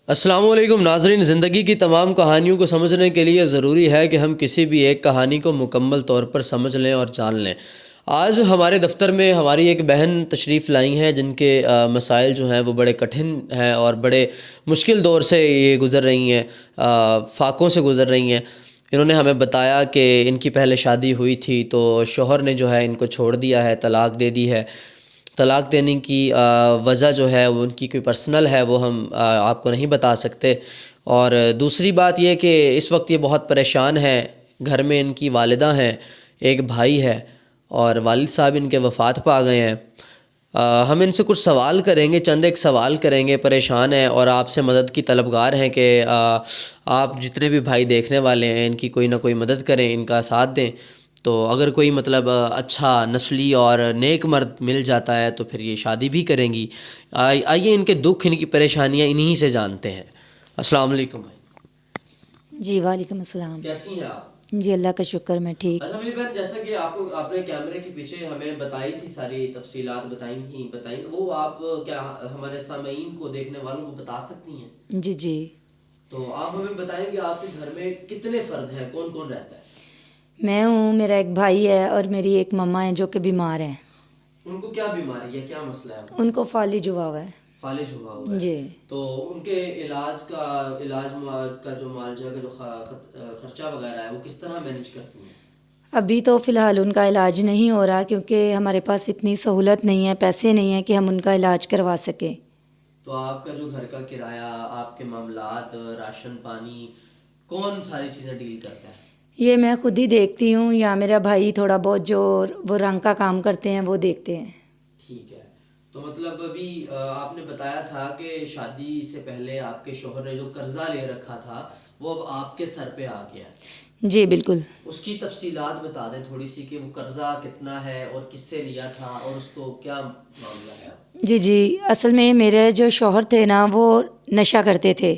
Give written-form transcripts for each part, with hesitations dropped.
अस्सलाम वालेकुम नाज़रीन। ज़िंदगी की तमाम कहानियों को समझने के लिए ज़रूरी है कि हम किसी भी एक कहानी को मुकम्मल तौर पर समझ लें और जान लें। आज हमारे दफ़्तर में हमारी एक बहन तशरीफ़ लाई हैं जिनके मसाइल जो हैं वो बड़े कठिन हैं और बड़े मुश्किल दौर से ये गुज़र रही हैं, फ़ाक़ों से गुज़र रही हैं। इन्होंने हमें बताया कि इनकी पहले शादी हुई थी तो शौहर ने जो है इनको छोड़ दिया है, तलाक़ दे दी है। तलाक़ देने की वजह जो है वो उनकी कोई पर्सनल है, वो हम आपको नहीं बता सकते। और दूसरी बात ये कि इस वक्त ये बहुत परेशान हैं। घर में इनकी वालिदा हैं, एक भाई है और वालिद साहब इनके वफ़ात पा गए हैं। हम इनसे कुछ सवाल करेंगे, चंद एक सवाल करेंगे। परेशान हैं और आपसे मदद की तलबगार हैं कि आप जितने भी भाई देखने वाले हैं इनकी कोई ना कोई मदद करें, इनका साथ दें। तो अगर कोई मतलब अच्छा नस्ली और नेक मर्द मिल जाता है तो फिर ये शादी भी करेंगी। आइए इनके दुख, इनकी परेशानियां इन्हीं से जानते हैं। अस्सलाम वालेकुम भाई। जी वालेकुम अस्सलाम। कैसी हैं आप? जी अल्लाह का शुक्र, मैं ठीक। अच्छा मेरी बहन, जैसा कि आपने कैमरे के पीछे हमें बताई थी, सारी तफसीलात बताई, वो आप क्या हमारे सामईन को, देखने वालों को बता सकती हैं? जी जी। तो आप हमें बताएं कि आपके घर में कितने फ़र्द हैं, कौन कौन रहता है? मैं हूँ, मेरा एक भाई है और मेरी एक मम्मा है जो कि बीमार हैं। उनको क्या बीमारी है, क्या मसला है? उनको फालिज हुआ हुआ है। फालिज हुआ हुआ है। जी। तो उनके इलाज का जो मालजा का जो खर्चा वगैरह है वो किस तरह मैनेज करती हैं? अभी तो फ़िलहाल उनका इलाज नहीं हो रहा क्योंकि हमारे पास इतनी सहूलत नहीं है, पैसे नहीं हैं कि हम उनका इलाज करवा सकें। तो आपका जो घर का किराया, आपके मामलात, राशन पानी, कौन सारी चीज़ें डील करता है? ये मैं खुद ही देखती हूँ या मेरा भाई थोड़ा बहुत जो वो रंग का काम करते हैं वो देखते हैं। ठीक है। तो मतलब अभी आपने बताया था कि शादी से पहले आपके शौहर ने जो कर्जा ले रखा था वो अब आपके सर पे आ गया है। जी बिल्कुल। उसकी तफसीलात बता दें थोड़ी सी कि वो कर्जा कितना है और किससे लिया था और उसको क्या मामला है? जी जी। असल में मेरे जो शौहर थे ना वो नशा करते थे,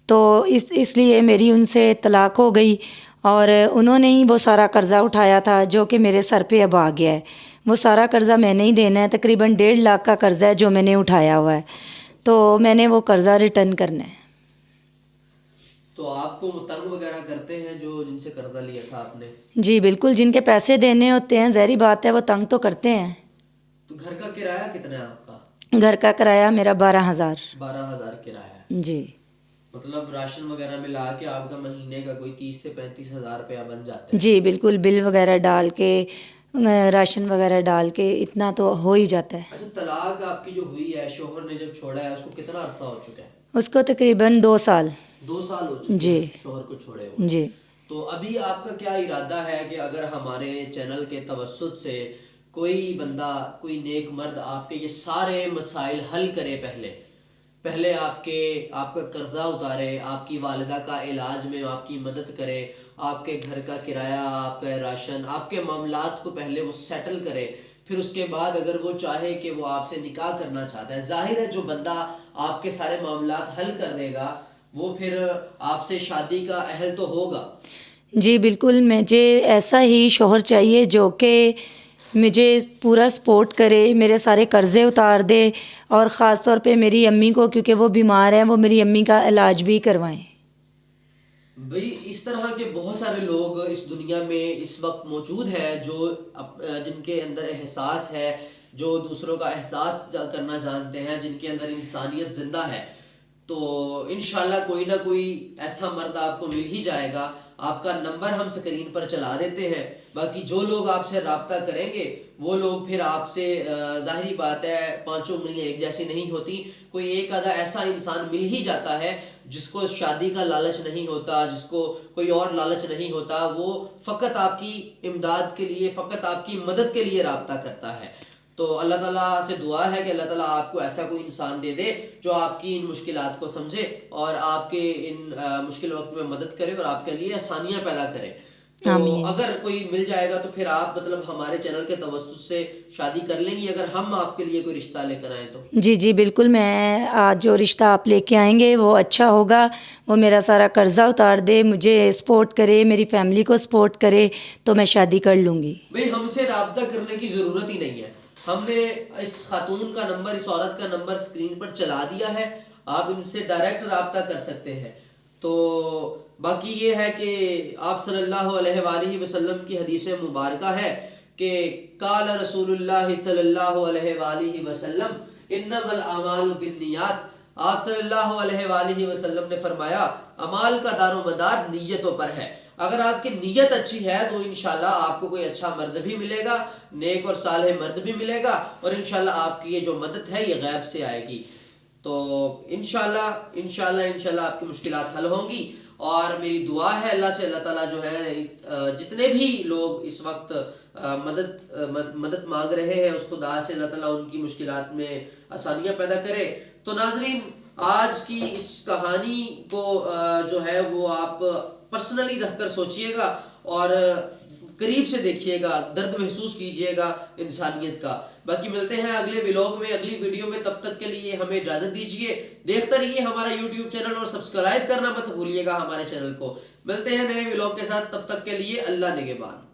तो इसलिए मेरी उनसे तलाक़ हो गई और उन्होंने ही वो सारा कर्ज़ा उठाया था जो कि मेरे सर पे अब आ गया है। वो सारा कर्ज़ा मैंने ही देना है, तकरीबन 1.5 लाख का कर्ज़ा है जो मैंने उठाया हुआ है, तो मैंने वो कर्ज़ा रिटर्न करना है। तो आपको तंग वगैरह करते हैं जो जिनसे कर्जा लिया था आपने? जी बिल्कुल, जिनके पैसे देने होते हैं ज़ाहिर बात है वो तंग तो करते हैं। तो घर का किराया कितना है आपका? घर का किराया मेरा 12,000। 12,000 किराया है। जी। मतलब राशन वगैरह मिला के आपका महीने का कोई 30 से 35 हज़ार रुपया बन जाता है? जी बिल्कुल, बिल वगैरह डाल के राशन वगैरह डाल के इतना तो हो ही जाता है। अच्छा, तलाक आपकी जो हुई है, शोहर ने जब छोड़ा है उसको कितना अरसा हो चुका है? उसको तकरीबन 2 साल। 2 साल हो चुके जी। हैं शोहर को छोड़े हुए। जी। तो अभी आपका क्या इरादा है कि अगर हमारे चैनल के तवज्जुद से कोई बंदा, कोई नेक मर्द आपके ये सारे मसाइल हल करे, पहले आपका कर्जा उतारे, आपकी वालिदा का इलाज में आपकी मदद करे, आपके घर का किराया, आपका राशन, आपके मामलात को पहले वो सेटल करे, फिर उसके बाद अगर वो चाहे कि वो आपसे निकाह करना चाहता है, जाहिर है जो बंदा आपके सारे मामलात हल कर देगा वो फिर आपसे शादी का अहल तो होगा। जी बिल्कुल, मुझे ऐसा ही शौहर चाहिए जो कि मुझे पूरा सपोर्ट करे, मेरे सारे कर्ज़े उतार दे और ख़ास तौर पे मेरी अम्मी को, क्योंकि वो बीमार हैं, वो मेरी अम्मी का इलाज भी करवाएं। भाई इस तरह के बहुत सारे लोग इस दुनिया में इस वक्त मौजूद है जो जिनके अंदर एहसास है, जो दूसरों का एहसास करना जानते हैं, जिनके अंदर इंसानियत जिंदा है। तो इंशाल्लाह कोई ना कोई ऐसा मर्द आपको मिल ही जाएगा। आपका नंबर हम स्क्रीन पर चला देते हैं। बाकी जो लोग आपसे राब्ता करेंगे वो लोग फिर आपसे, जाहिरी बात है पांचों उंगलियां एक जैसी नहीं होती, कोई एक आधा ऐसा इंसान मिल ही जाता है जिसको शादी का लालच नहीं होता, जिसको कोई और लालच नहीं होता, वो फ़कत आपकी इमदाद के लिए, फ़कत आपकी मदद के लिए राब्ता करता है। तो अल्लाह ताला से दुआ है कि अल्लाह ताला आपको ऐसा कोई इंसान दे दे जो आपकी इन मुश्किलात को समझे और आपके इन मुश्किल वक्त में मदद करे और आपके लिए आसानियां पैदा करे। तो आमीन। अगर कोई मिल जाएगा तो फिर आप मतलब हमारे चैनल के तवज्जुद से शादी कर लेंगी अगर हम आपके लिए कोई रिश्ता लेकर आए तो? जी जी बिल्कुल, मैं आज जो रिश्ता आप लेके आएंगे वो अच्छा होगा, वो मेरा सारा कर्ज़ा उतार दे, मुझे सपोर्ट करे, मेरी फैमिली को सपोर्ट करे, तो मैं शादी कर लूँगी। भाई हमसे राब्ता करने की ज़रूरत ही नहीं है। हमने इस खातून का नंबर, इस औरत का नंबर स्क्रीन पर चला दिया है। आप इनसे डायरेक्ट रब्ता कर सकते हैं। तो बाकी ये है कि आप सल्लल्लाहु अलैहि वसल्लम की हदीस मुबारक है कि काल रसूलुल्लाह सल्लल्लाहु अलैहि वसल्लम इन्नमल अमालु बिन्नियात। आप सल्लल्लाहु अलैहि वसल्लम ने फरमाया अमाल का दारोमदार नीयतों पर है। अगर आपकी नीयत अच्छी है तो इंशाल्लाह आपको कोई अच्छा मर्द भी मिलेगा, नेक और सालेह मर्द भी मिलेगा, और इंशाल्लाह आपकी ये जो मदद है ये गैब से आएगी। तो इंशाल्लाह इंशाल्लाह इंशाल्लाह आपकी मुश्किलात हल होंगी। और मेरी दुआ है अल्लाह से, अल्लाह ताला जो है जितने भी लोग इस वक्त मदद मांग रहे हैं उस खुदा से अल्लाह ताला उनकी मुश्किलात में आसानियां पैदा करे। तो नाजरीन, आज की इस कहानी को जो है वो आप पर्सनली रखकर सोचिएगा और करीब से देखिएगा, दर्द महसूस कीजिएगा इंसानियत का। बाकी मिलते हैं अगले व्लॉग में, अगली वीडियो में। तब तक के लिए हमें इजाजत दीजिए। देखते रहिए हमारा यूट्यूब चैनल और सब्सक्राइब करना मत भूलिएगा हमारे चैनल को। मिलते हैं नए व्लॉग के साथ, तब तक के लिए अल्लाह निगहबान।